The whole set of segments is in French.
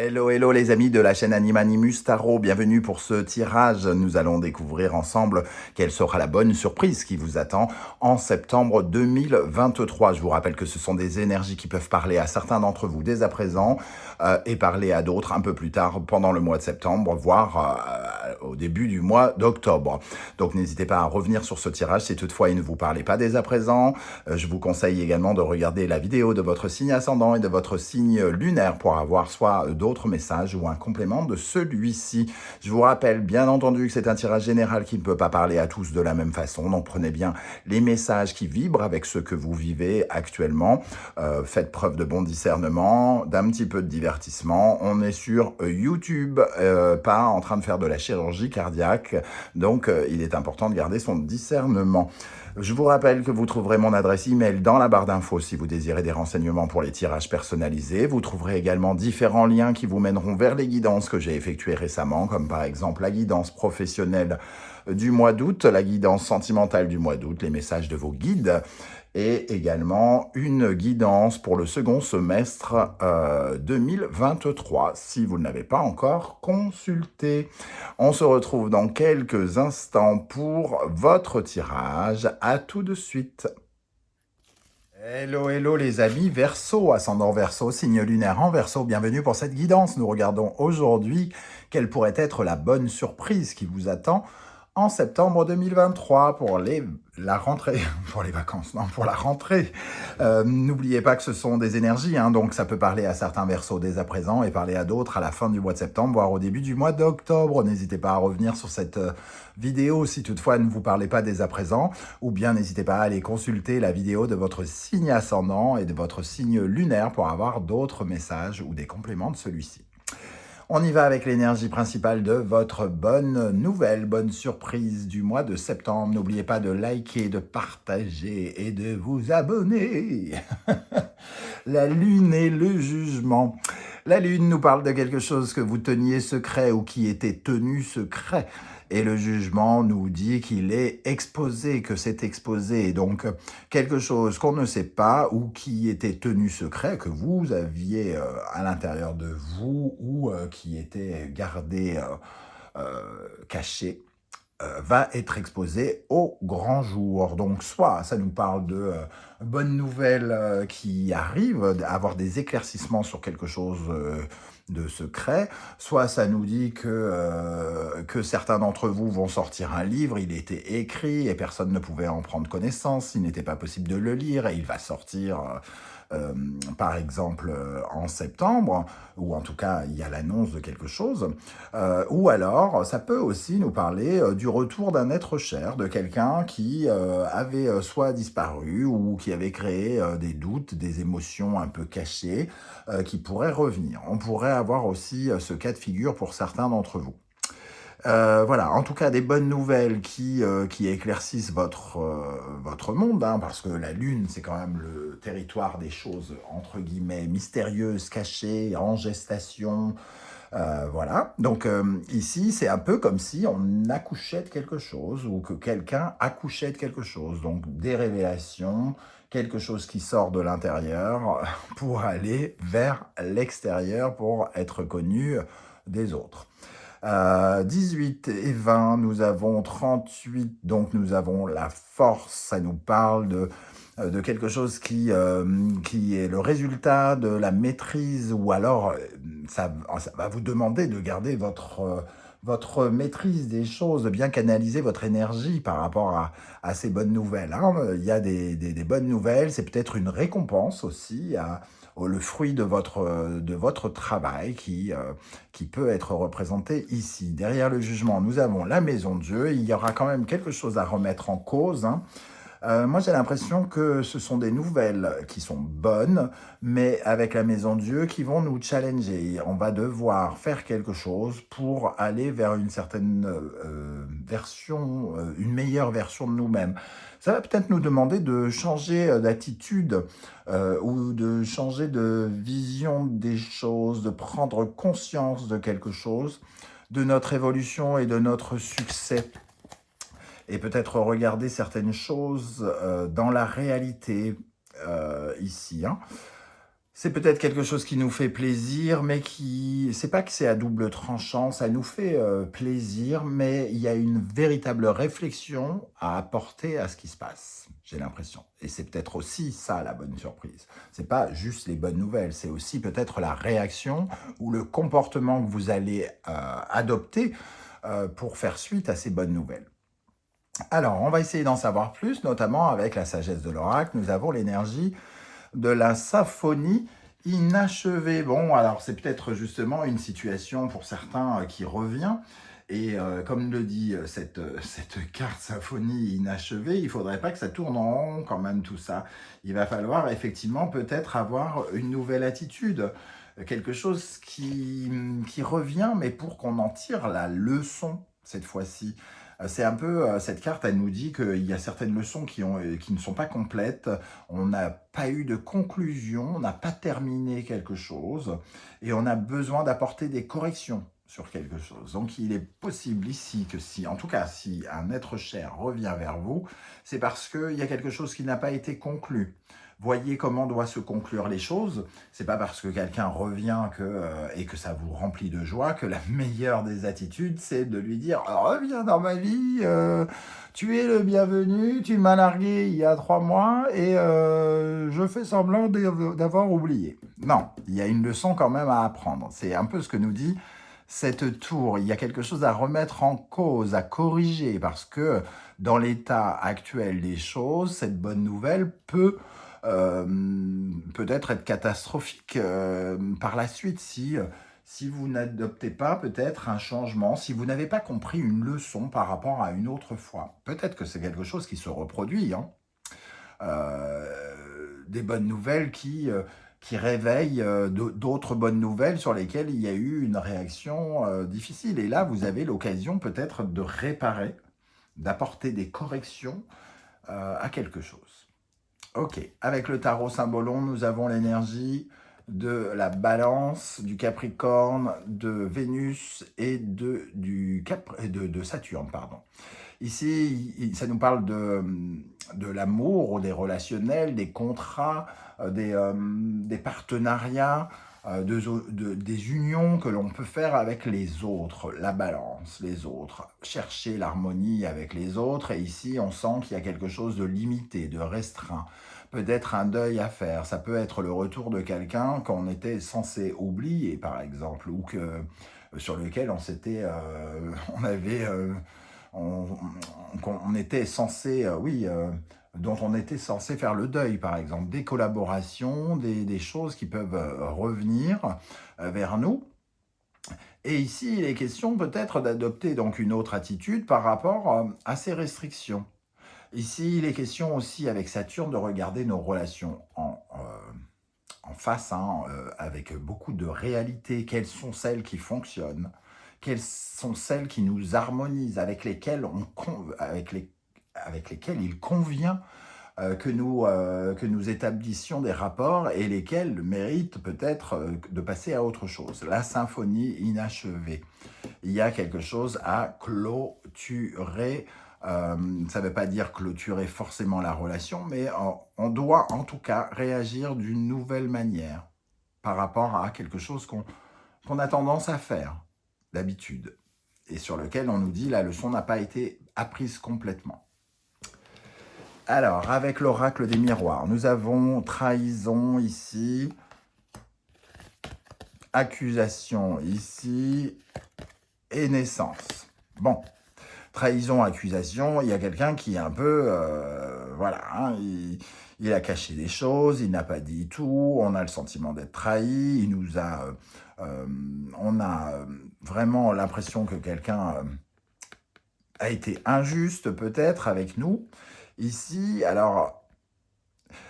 Hello, hello les amis de la chaîne Animanimus Tarot, bienvenue pour ce tirage. Nous allons découvrir ensemble quelle sera la bonne surprise qui vous attend en septembre 2023. Je vous rappelle que ce sont des énergies qui peuvent parler à certains d'entre vous dès à présent et parler à d'autres un peu plus tard pendant le mois de septembre, voire au début du mois d'octobre. Donc n'hésitez pas à revenir sur ce tirage si toutefois il ne vous parlait pas dès à présent. Je vous conseille également de regarder la vidéo de votre signe ascendant et de votre signe lunaire pour avoir soit d'autres messages ou un complément de celui-ci. Je vous rappelle bien entendu que c'est un tirage général qui ne peut pas parler à tous de la même façon, donc prenez bien les messages qui vibrent avec ce que vous vivez actuellement. Faites preuve de bon discernement, d'un petit peu de divertissement. On est sur YouTube, pas en train de faire de la chirurgie cardiaque, donc il est important de garder son discernement. Je vous rappelle que vous trouverez mon adresse email dans la barre d'infos si vous désirez des renseignements pour les tirages personnalisés. Vous trouverez également différents liens qui vous mèneront vers les guidances que j'ai effectuées récemment, comme par exemple la guidance professionnelle du mois d'août, la guidance sentimentale du mois d'août, les messages de vos guides, et également une guidance pour le second semestre 2023, si vous ne l'avez pas encore consulté. On se retrouve dans quelques instants pour votre tirage. À tout de suite. Hello, hello les amis, Verseau, ascendant Verseau, signe lunaire en Verseau, bienvenue pour cette guidance. Nous regardons aujourd'hui quelle pourrait être la bonne surprise qui vous attend en septembre 2023 pour la rentrée, pour les vacances, non, pour la rentrée. N'oubliez pas que ce sont des énergies, donc ça peut parler à certains Verseaux dès à présent et parler à d'autres à la fin du mois de septembre, voire au début du mois d'octobre. N'hésitez pas à revenir sur cette vidéo si toutefois elle ne vous parlait pas dès à présent, ou bien n'hésitez pas à aller consulter la vidéo de votre signe ascendant et de votre signe lunaire pour avoir d'autres messages ou des compléments de celui-ci. On y va avec l'énergie principale de votre bonne nouvelle, bonne surprise du mois de septembre. N'oubliez pas de liker, de partager et de vous abonner. La lune et le jugement. La lune nous parle de quelque chose que vous teniez secret ou qui était tenu secret. Et le jugement nous dit qu'il est exposé, que c'est exposé. Donc, quelque chose qu'on ne sait pas ou qui était tenu secret, que vous aviez à l'intérieur de vous ou qui était gardé caché, va être exposé au grand jour. Donc, soit ça nous parle de bonnes nouvelles qui arrivent, avoir des éclaircissements sur quelque chose de secret, soit ça nous dit que certains d'entre vous vont sortir un livre, il était écrit et personne ne pouvait en prendre connaissance, il n'était pas possible de le lire et il va sortir par exemple en septembre, ou en tout cas il y a l'annonce de quelque chose, ou alors ça peut aussi nous parler du retour d'un être cher, de quelqu'un qui avait soit disparu ou qui avait créé des doutes, des émotions un peu cachées qui pourraient revenir. On pourrait avoir aussi ce cas de figure pour certains d'entre vous. Voilà, en tout cas des bonnes nouvelles qui éclaircissent votre monde, parce que la Lune, c'est quand même le territoire des choses, entre guillemets, mystérieuses, cachées, en gestation, voilà. Donc ici, c'est un peu comme si on accouchait de quelque chose ou que quelqu'un accouchait de quelque chose. Donc des révélations, quelque chose qui sort de l'intérieur pour aller vers l'extérieur, pour être connu des autres. 18 et 20, nous avons 38, donc nous avons la force, ça nous parle de quelque chose qui est le résultat de la maîtrise, ou alors ça va vous demander de garder votre maîtrise des choses, de bien canaliser votre énergie par rapport à ces bonnes nouvelles. Il y a des bonnes nouvelles, c'est peut-être une récompense aussi le fruit de votre travail qui peut être représenté ici. Derrière le jugement, nous avons la maison de Dieu. Il y aura quand même quelque chose à remettre en cause. Moi, j'ai l'impression que ce sont des nouvelles qui sont bonnes, mais avec la maison de Dieu qui vont nous challenger. On va devoir faire quelque chose pour aller vers une certaine version, une meilleure version de nous-mêmes. Ça va peut-être nous demander de changer d'attitude ou de changer de vision des choses, de prendre conscience de quelque chose, de notre évolution et de notre succès. Et peut-être regarder certaines choses dans la réalité ici. C'est peut-être quelque chose qui nous fait plaisir, mais qui c'est pas que c'est à double tranchant, ça nous fait, plaisir, mais il y a une véritable réflexion à apporter à ce qui se passe, j'ai l'impression. Et c'est peut-être aussi ça la bonne surprise. C'est pas juste les bonnes nouvelles, c'est aussi peut-être la réaction ou le comportement que vous allez, adopter, pour faire suite à ces bonnes nouvelles. Alors, on va essayer d'en savoir plus, notamment avec la sagesse de l'oracle. Nous avons l'énergie de la symphonie inachevée. Bon, alors c'est peut-être justement une situation pour certains qui revient. Et comme le dit cette carte symphonie inachevée, il ne faudrait pas que ça tourne en rond quand même tout ça. Il va falloir effectivement peut-être avoir une nouvelle attitude, quelque chose qui revient, mais pour qu'on en tire la leçon cette fois-ci. C'est un peu, cette carte, elle nous dit qu'il y a certaines leçons qui ne sont pas complètes, on n'a pas eu de conclusion, on n'a pas terminé quelque chose, et on a besoin d'apporter des corrections sur quelque chose. Donc il est possible ici que si, en tout cas, si un être cher revient vers vous, c'est parce qu'il y a quelque chose qui n'a pas été conclu. Voyez comment doivent se conclure les choses. C'est pas parce que quelqu'un revient et que ça vous remplit de joie que la meilleure des attitudes, c'est de lui dire reviens dans ma vie, tu es le bienvenu, tu m'as largué il y a 3 mois et je fais semblant d'avoir oublié. Non, il y a une leçon quand même à apprendre. C'est un peu ce que nous dit cette tour. Il y a quelque chose à remettre en cause, à corriger, parce que dans l'état actuel des choses, cette bonne nouvelle euh, peut-être être catastrophique par la suite si vous n'adoptez pas peut-être un changement, si vous n'avez pas compris une leçon par rapport à une autre fois. Peut-être que c'est quelque chose qui se reproduit, hein. Des bonnes nouvelles qui réveillent d'autres bonnes nouvelles sur lesquelles il y a eu une réaction difficile. Et là, vous avez l'occasion peut-être de réparer, d'apporter des corrections à quelque chose. Ok, avec le tarot symbolon, nous avons l'énergie de la balance, du capricorne, de Vénus et de Saturne, pardon. Ici, ça nous parle de l'amour, ou des relationnels, des contrats, des partenariats, des unions que l'on peut faire avec les autres, la balance, les autres, chercher l'harmonie avec les autres. Et ici, on sent qu'il y a quelque chose de limité, de restreint. Peut-être un deuil à faire. Ça peut être le retour de quelqu'un qu'on était censé oublier, par exemple, ou sur lequel on avait qu'on était censé, dont on était censé faire le deuil, par exemple, des collaborations, des choses qui peuvent revenir vers nous. Et ici, il est question peut-être d'adopter donc une autre attitude par rapport à ces restrictions. Ici, il est question aussi avec Saturne de regarder nos relations en face, hein, avec beaucoup de réalité. Quelles sont celles qui fonctionnent? Quelles sont celles qui nous harmonisent, avec lesquelles il convient que nous établissions des rapports et lesquels méritent peut-être de passer à autre chose. La symphonie inachevée. Il y a quelque chose à clôturer. Ça ne veut pas dire clôturer forcément la relation, mais on doit en tout cas réagir d'une nouvelle manière par rapport à quelque chose qu'on a tendance à faire d'habitude et sur lequel on nous dit la leçon n'a pas été apprise complètement. Alors, avec l'oracle des miroirs, nous avons trahison ici, accusation ici et naissance. Bon, trahison, accusation, il y a quelqu'un qui est un peu, voilà, hein, il a caché des choses, il n'a pas dit tout, on a le sentiment d'être trahi, on a vraiment l'impression que quelqu'un a été injuste peut-être avec nous. Ici, alors,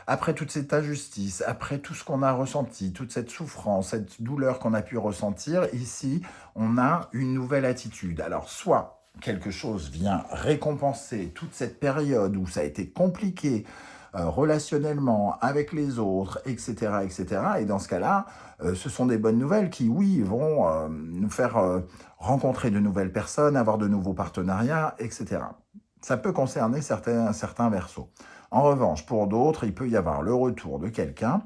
après toute cette injustice, après tout ce qu'on a ressenti, toute cette souffrance, cette douleur qu'on a pu ressentir, ici, on a une nouvelle attitude. Alors, soit quelque chose vient récompenser toute cette période où ça a été compliqué relationnellement avec les autres, etc., etc. Et dans ce cas-là, ce sont des bonnes nouvelles qui, oui, vont nous faire rencontrer de nouvelles personnes, avoir de nouveaux partenariats, etc. Ça peut concerner certains versos. En revanche, pour d'autres, il peut y avoir le retour de quelqu'un,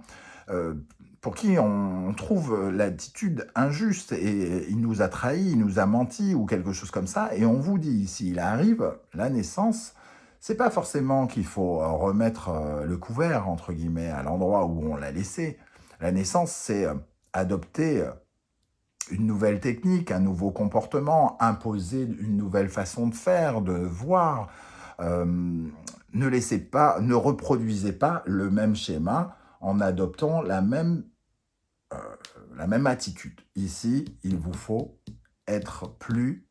pour qui on trouve l'attitude injuste et il nous a trahis, il nous a menti ou quelque chose comme ça, et on vous dit, s'il arrive, la naissance, c'est pas forcément qu'il faut remettre le couvert, entre guillemets, à l'endroit où on l'a laissé. La naissance, c'est adopter une nouvelle technique, un nouveau comportement, imposer une nouvelle façon de faire, de voir. Ne reproduisez pas le même schéma en adoptant la même attitude. Ici, il vous faut être plus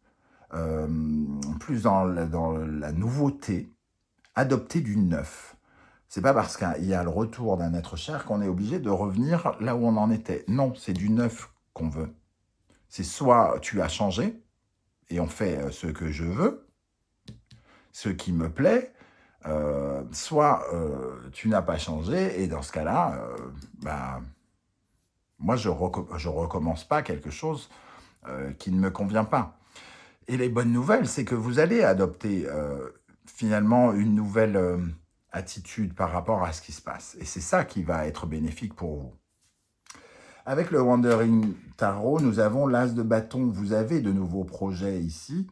dans la nouveauté, adopter du neuf. C'est pas parce qu'il y a le retour d'un être cher qu'on est obligé de revenir là où on en était. Non, c'est du neuf qu'on veut. C'est soit tu as changé et on fait ce que je veux, ce qui me plaît, soit tu n'as pas changé et dans ce cas-là, moi je recommence pas quelque chose qui ne me convient pas. Et les bonnes nouvelles, c'est que vous allez adopter finalement une nouvelle attitude par rapport à ce qui se passe. Et c'est ça qui va être bénéfique pour vous. Avec le Wandering Tarot, nous avons l'As de bâton. Vous avez de nouveaux projets ici.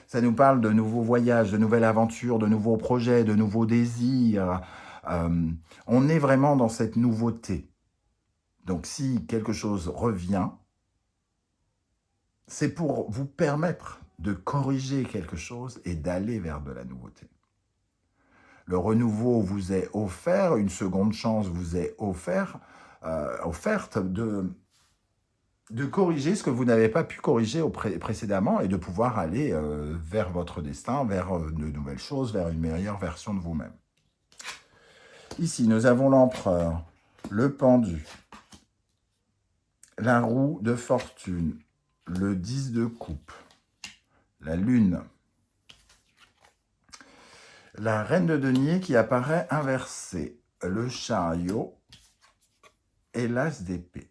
Ça nous parle de nouveaux voyages, de nouvelles aventures, de nouveaux projets, de nouveaux désirs. On est vraiment dans cette nouveauté. Donc si quelque chose revient, c'est pour vous permettre de corriger quelque chose et d'aller vers de la nouveauté. Le renouveau vous est offert, une seconde chance vous est offerte de corriger ce que vous n'avez pas pu corriger précédemment et de pouvoir aller vers votre destin, vers de nouvelles choses, vers une meilleure version de vous-même. Ici, nous avons l'empereur, le pendu, la roue de fortune, le 10 de coupe, la lune, la reine de denier qui apparaît inversée, le chariot et l'as d'épée.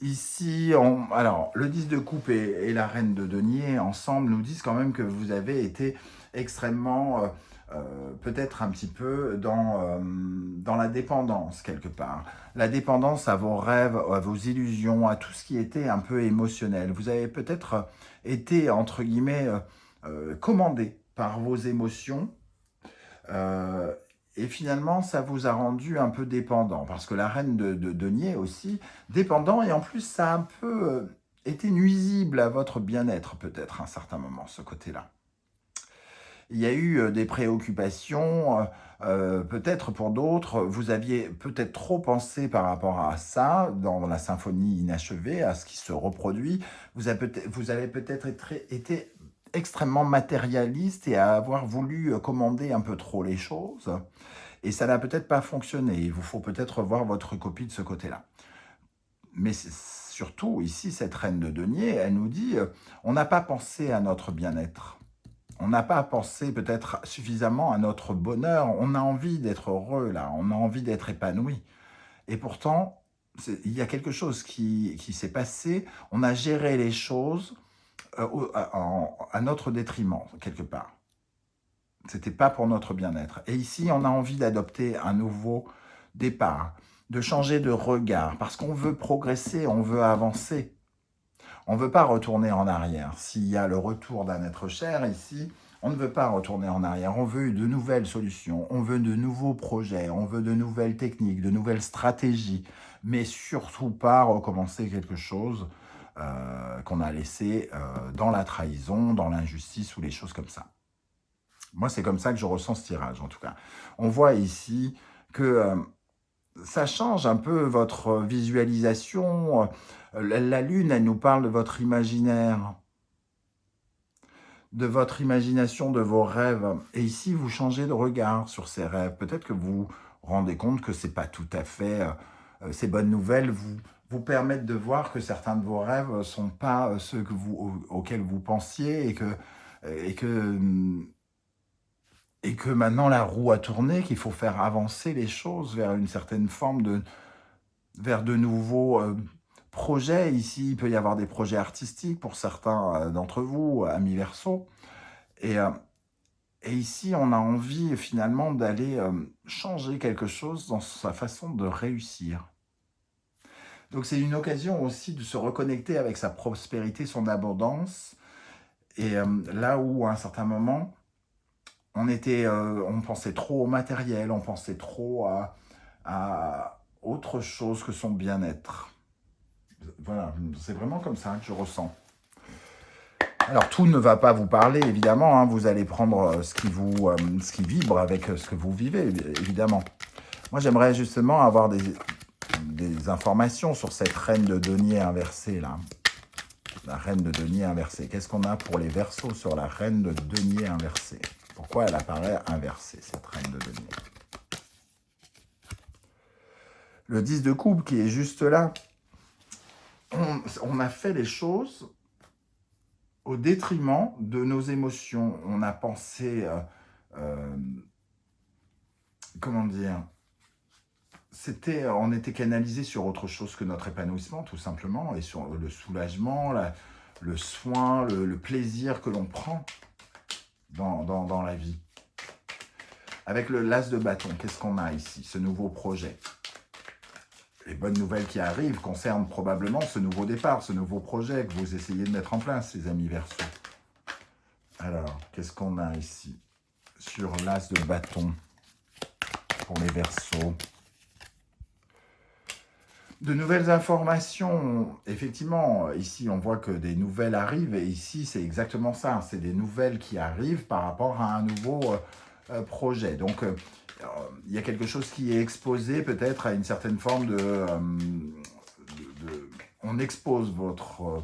Ici, alors, le 10 de coupe et la reine de denier, ensemble, nous disent quand même que vous avez été extrêmement, peut-être un petit peu dans la dépendance, quelque part. La dépendance à vos rêves, à vos illusions, à tout ce qui était un peu émotionnel. Vous avez peut-être été, entre guillemets, commandé par vos émotions, et finalement, ça vous a rendu un peu dépendant, parce que la reine de denier aussi, dépendant, et en plus, ça a un peu été nuisible à votre bien-être, peut-être, à un certain moment, ce côté-là. Il y a eu des préoccupations, peut-être pour d'autres, vous aviez peut-être trop pensé par rapport à ça, dans la symphonie inachevée, à ce qui se reproduit. Vous avez peut-être été extrêmement matérialiste et à avoir voulu commander un peu trop les choses. Et ça n'a peut-être pas fonctionné. Il vous faut peut-être voir votre copie de ce côté-là. Mais surtout, ici, cette reine de denier, elle nous dit, on n'a pas pensé à notre bien-être. On n'a pas pensé peut-être suffisamment à notre bonheur. On a envie d'être heureux, là. On a envie d'être épanoui. Et pourtant, il y a quelque chose qui s'est passé. On a géré les choses à notre détriment, quelque part. C'était pas pour notre bien-être. Et ici, on a envie d'adopter un nouveau départ, de changer de regard, parce qu'on veut progresser, on veut avancer. On ne veut pas retourner en arrière. S'il y a le retour d'un être cher ici, on ne veut pas retourner en arrière. On veut de nouvelles solutions, on veut de nouveaux projets, on veut de nouvelles techniques, de nouvelles stratégies, mais surtout pas recommencer quelque chose qu'on a laissé dans la trahison, dans l'injustice ou les choses comme ça. Moi, c'est comme ça que je ressens ce tirage, en tout cas. On voit ici que ça change un peu votre visualisation. La lune, elle nous parle de votre imaginaire, de votre imagination, de vos rêves. Et ici, vous changez de regard sur ces rêves. Peut-être que vous vous rendez compte que ce n'est pas tout à fait... ces bonnes nouvelles vous permettent de voir que certains de vos rêves ne sont pas ceux auxquels vous pensiez et que maintenant la roue a tourné, qu'il faut faire avancer les choses vers une certaine forme vers de nouveaux projets. Ici, il peut y avoir des projets artistiques pour certains d'entre vous, amis Verseau. Et Et ici, on a envie finalement d'aller changer quelque chose dans sa façon de réussir. Donc c'est une occasion aussi de se reconnecter avec sa prospérité, son abondance. Et là où à un certain moment, on pensait trop au matériel, on pensait trop à autre chose que son bien-être. Voilà, c'est vraiment comme ça que je ressens. Alors tout ne va pas vous parler, évidemment, hein, vous allez prendre ce qui vibre avec ce que vous vivez, évidemment. Moi j'aimerais justement avoir des informations sur cette reine de denier inversée, là. La reine de denier inversée. Qu'est-ce qu'on a pour les Verseaux sur la reine de denier inversée? Pourquoi elle apparaît inversée, cette reine de denier? Le 10 de coupe qui est juste là, on a fait les choses au détriment de nos émotions. On a pensé, comment dire, on était canalisé sur autre chose que notre épanouissement, tout simplement, et sur le soulagement, le soin, le plaisir que l'on prend dans la vie. Avec le l'as de bâton, qu'est-ce qu'on a ici? Ce nouveau projet. Les bonnes nouvelles qui arrivent concernent probablement ce nouveau départ, ce nouveau projet que vous essayez de mettre en place, les amis Verseaux. Alors, qu'est-ce qu'on a ici sur l'as de bâton pour les Verseaux? De nouvelles informations, effectivement, ici on voit que des nouvelles arrivent, et ici c'est exactement ça, c'est des nouvelles qui arrivent par rapport à un nouveau projet. Donc il y a quelque chose qui est exposé peut-être à une certaine forme on expose votre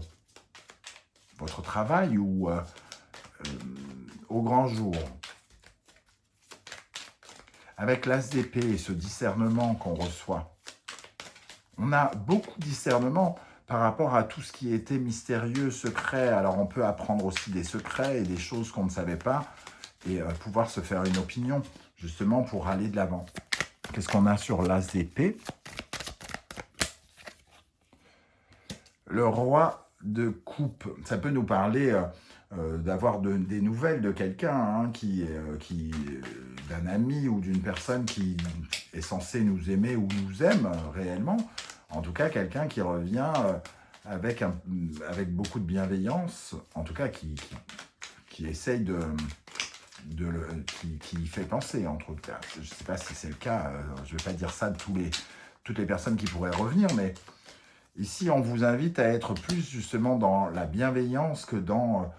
travail ou au grand jour. Avec l'as d'épée et ce discernement qu'on reçoit, on a beaucoup de discernement par rapport à tout ce qui était mystérieux, secret. Alors on peut apprendre aussi des secrets et des choses qu'on ne savait pas et pouvoir se faire une opinion, justement pour aller de l'avant. Qu'est-ce qu'on a sur l'as d'épée? Le roi de coupe. Ça peut nous parler d'avoir des nouvelles de quelqu'un, hein, d'un ami ou d'une personne qui est censée nous aimer ou nous aime réellement. En tout cas, quelqu'un qui revient avec beaucoup de bienveillance, en tout cas qui essaye qui fait penser, entre autres. Je ne sais pas si c'est le cas, je ne vais pas dire ça de toutes les personnes qui pourraient revenir, mais ici, on vous invite à être plus justement dans la bienveillance que dans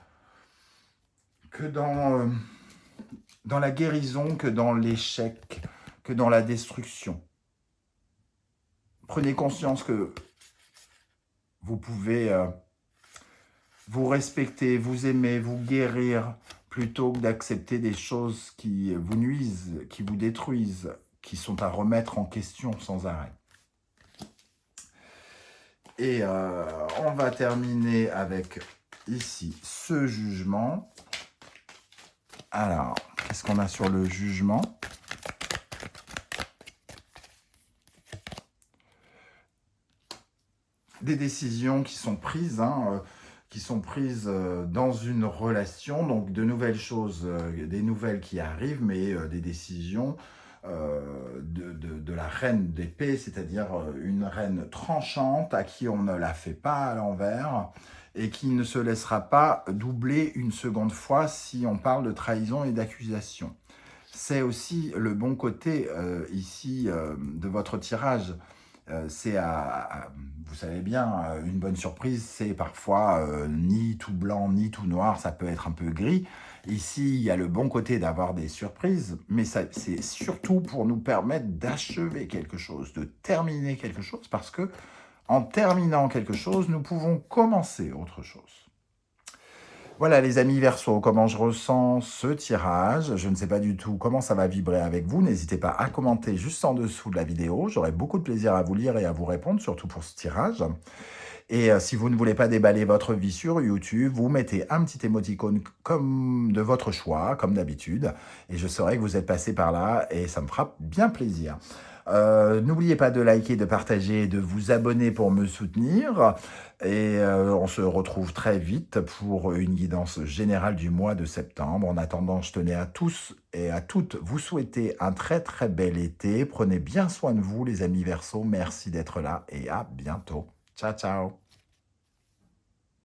la guérison, que dans l'échec, que dans la destruction. Prenez conscience que vous pouvez vous respecter, vous aimer, vous guérir, plutôt que d'accepter des choses qui vous nuisent, qui vous détruisent, qui sont à remettre en question sans arrêt. Et on va terminer avec, ici, ce jugement. Alors, qu'est-ce qu'on a sur le jugement? Des décisions qui sont prises, dans une relation, donc de nouvelles choses, des nouvelles qui arrivent, mais des décisions de la reine d'épée, c'est-à-dire une reine tranchante à qui on ne la fait pas à l'envers et qui ne se laissera pas doubler une seconde fois si on parle de trahison et d'accusation. C'est aussi le bon côté ici de votre tirage. Vous savez bien, une bonne surprise, c'est parfois ni tout blanc, ni tout noir, ça peut être un peu gris. Ici, il y a le bon côté d'avoir des surprises, mais c'est surtout pour nous permettre d'achever quelque chose, de terminer quelque chose, parce que en terminant quelque chose, nous pouvons commencer autre chose. Voilà les amis Verseaux, comment je ressens ce tirage. Je ne sais pas du tout comment ça va vibrer avec vous. N'hésitez pas à commenter juste en dessous de la vidéo. J'aurai beaucoup de plaisir à vous lire et à vous répondre, surtout pour ce tirage. Et si vous ne voulez pas déballer votre vie sur YouTube, vous mettez un petit émoticône comme de votre choix, comme d'habitude. Et je saurai que vous êtes passé par là et ça me fera bien plaisir. N'oubliez pas de liker, de partager et de vous abonner pour me soutenir. Et on se retrouve très vite pour une guidance générale du mois de septembre. En attendant, je tenais à tous et à toutes vous souhaiter un très très bel été. Prenez bien soin de vous les amis Verseaux. Merci d'être là et à bientôt. Ciao ciao.